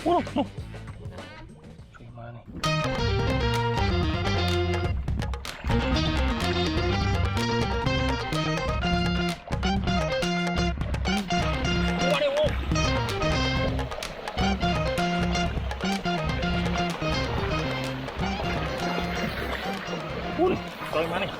Cuy mana nih? Cuy mana nih?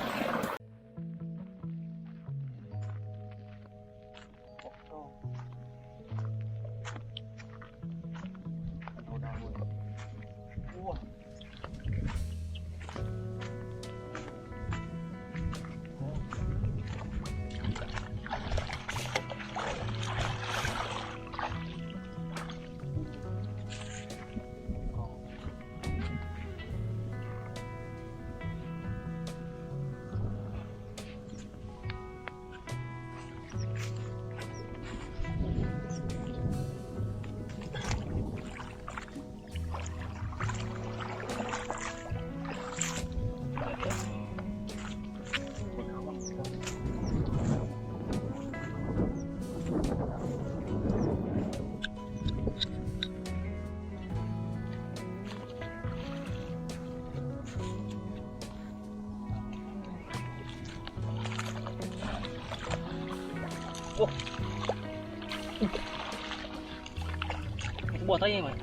Buat aja mày.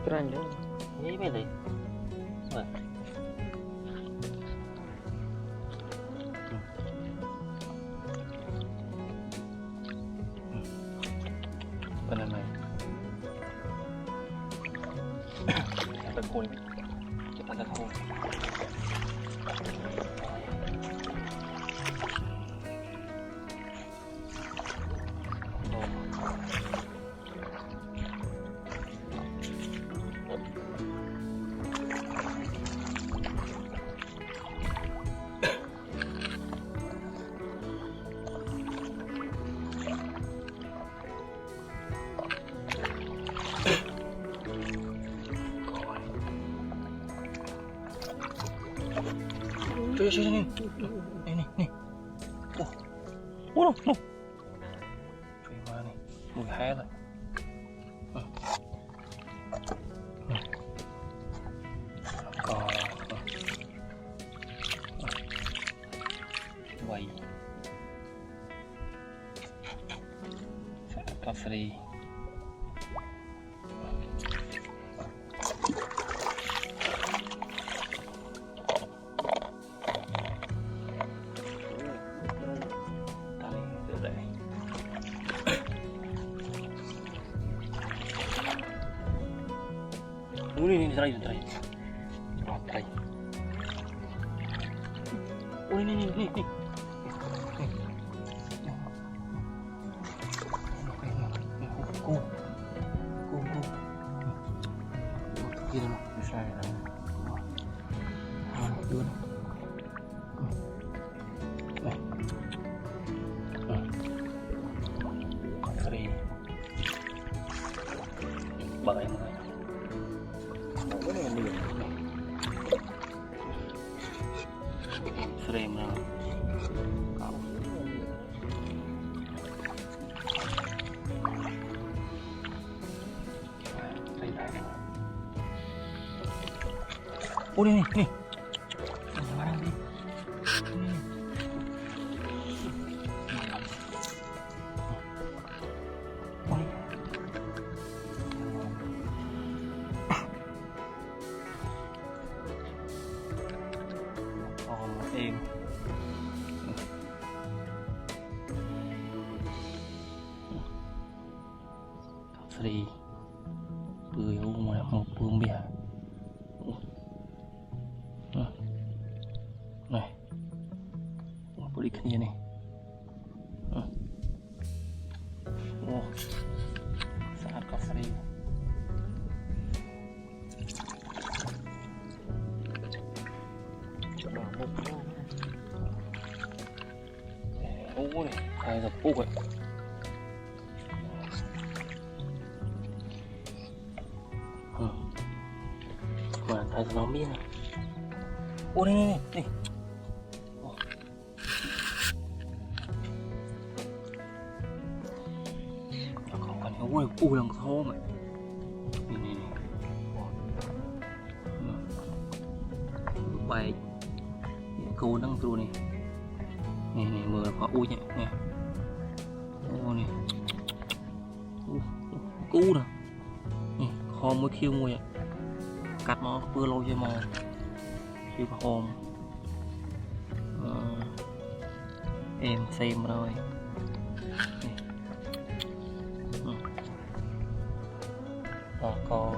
Keren ya. Ini mày đấy. Rồi. Benar mày. Ada kun. Kita ada kun. Cuy, sini. Nih. Oh. Cuy mana nih? Mùi hái rồi. Còn quay cà phê. Ini terakhir. Oh ini. Ku. Gini mah, bisa ya. Dua. Kali. Bagaimana? Sering lah. Oh nih. Barang nih. Em free bưởi mà một bướm bia này một đi kia này sangat free này hay là bốc vậy mà thấy nó biết này ô đây không cần ôi lần thô mày bài cô nâng trụ này này này mưa là ui nhỉ nè ô này cú nè kho mới khiêu ngồi cắt nó vừa lâu cho mà khiêu hòm em xem rồi có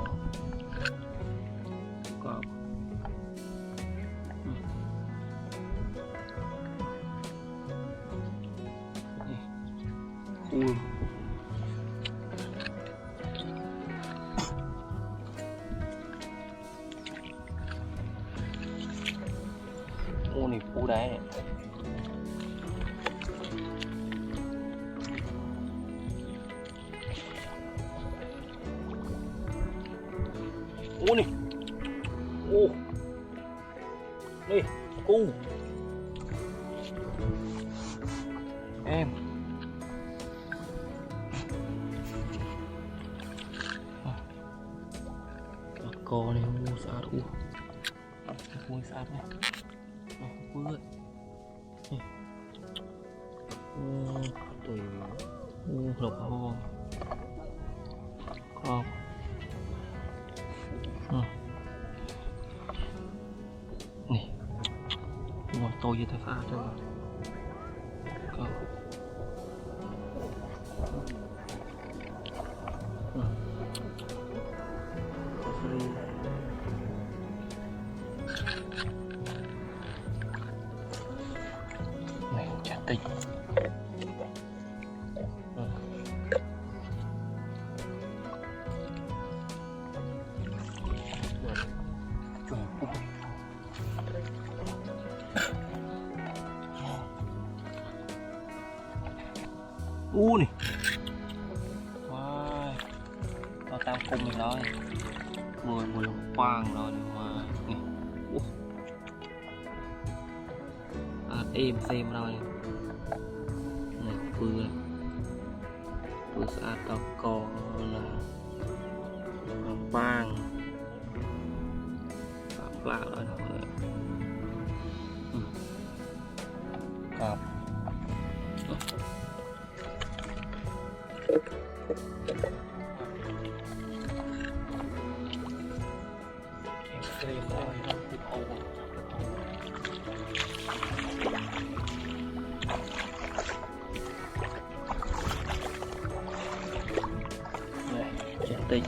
ô này phú đáy này ô này ô đây cu em cô này mua sao đủ mua sao này vui tùy lục hồ con nè ngồi tôi với tay pha cho con này chặt tinh này wow nó tam cung mình nói mùi lồng quang rồi mà êm xem rồi này vừa xa tao có là lồng quang lạ rồi cọp này, chân tinh